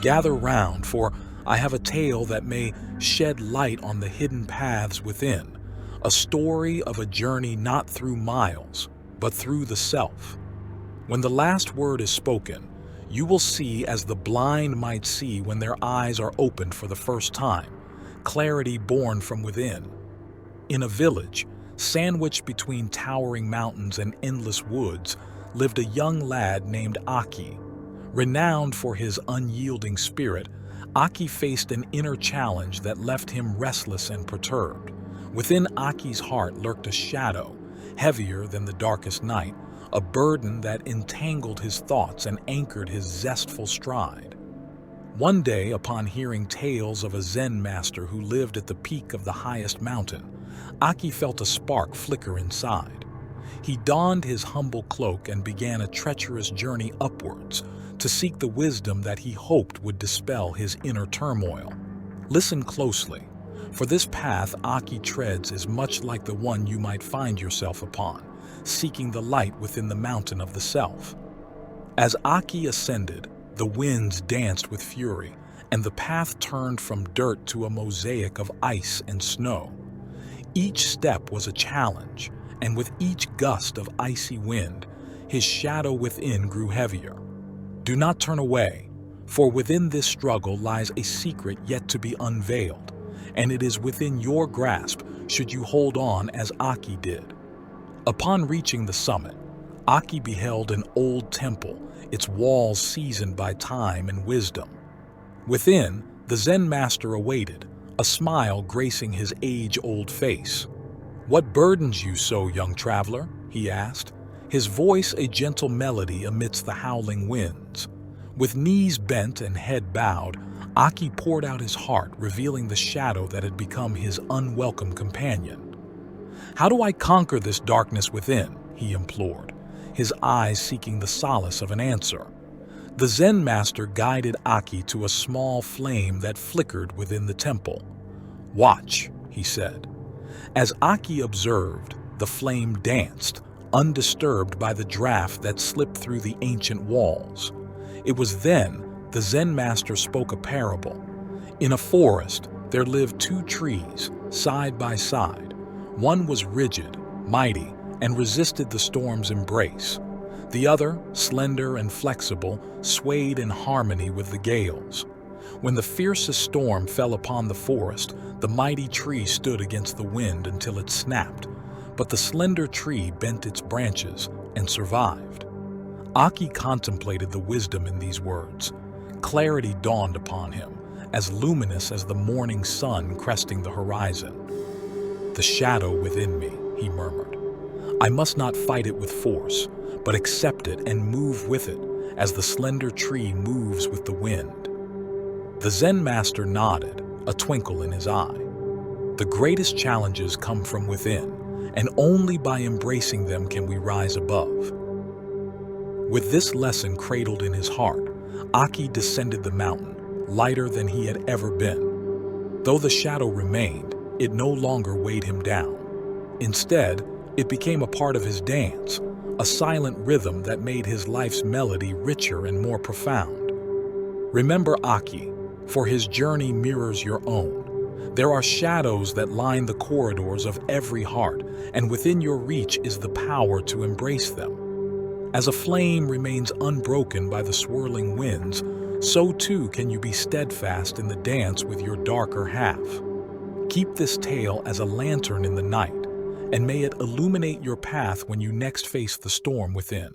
Gather round, for I have a tale that may shed light on the hidden paths within, a story of a journey not through miles, but through the self. When the last word is spoken, you will see as the blind might see when their eyes are opened for the first time, clarity born from within. In a village, sandwiched between towering mountains and endless woods, lived a young lad named Aki. Renowned for his unyielding spirit, Aki faced an inner challenge that left him restless and perturbed. Within Aki's heart lurked a shadow, heavier than the darkest night, a burden that entangled his thoughts and anchored his zestful stride. One day, upon hearing tales of a Zen master who lived at the peak of the highest mountain, Aki felt a spark flicker inside. He donned his humble cloak and began a treacherous journey upwards to seek the wisdom that he hoped would dispel his inner turmoil. Listen closely, for this path Aki treads is much like the one you might find yourself upon, seeking the light within the mountain of the self. As Aki ascended, the winds danced with fury, and the path turned from dirt to a mosaic of ice and snow. Each step was a challenge, and with each gust of icy wind, his shadow within grew heavier. Do not turn away, for within this struggle lies a secret yet to be unveiled, and it is within your grasp should you hold on as Aki did. Upon reaching the summit, Aki beheld an old temple, its walls seasoned by time and wisdom. Within, the Zen master awaited, a smile gracing his age-old face. "What burdens you so, young traveler?" he asked, his voice a gentle melody amidst the howling winds. With knees bent and head bowed, Aki poured out his heart, revealing the shadow that had become his unwelcome companion. "How do I conquer this darkness within?" he implored, his eyes seeking the solace of an answer. The Zen master guided Aki to a small flame that flickered within the temple. "Watch," he said. As Aki observed, the flame danced, undisturbed by the draft that slipped through the ancient walls. It was then the Zen master spoke a parable. In a forest, there lived two trees, side by side. One was rigid, mighty, and resisted the storm's embrace. The other, slender and flexible, swayed in harmony with the gales. When the fiercest storm fell upon the forest, the mighty tree stood against the wind until it snapped, but the slender tree bent its branches and survived. Aki contemplated the wisdom in these words. Clarity dawned upon him, as luminous as the morning sun cresting the horizon. "The shadow within me," he murmured. "I must not fight it with force, but accept it and move with it, as the slender tree moves with the wind." The Zen master nodded, a twinkle in his eye. The greatest challenges come from within, and only by embracing them can we rise above. With this lesson cradled in his heart, Aki descended the mountain, lighter than he had ever been. Though the shadow remained, it no longer weighed him down. Instead, it became a part of his dance, a silent rhythm that made his life's melody richer and more profound. Remember Aki, for his journey mirrors your own. There are shadows that line the corridors of every heart, and within your reach is the power to embrace them. As a flame remains unbroken by the swirling winds, so too can you be steadfast in the dance with your darker half. Keep this tale as a lantern in the night, and may it illuminate your path when you next face the storm within.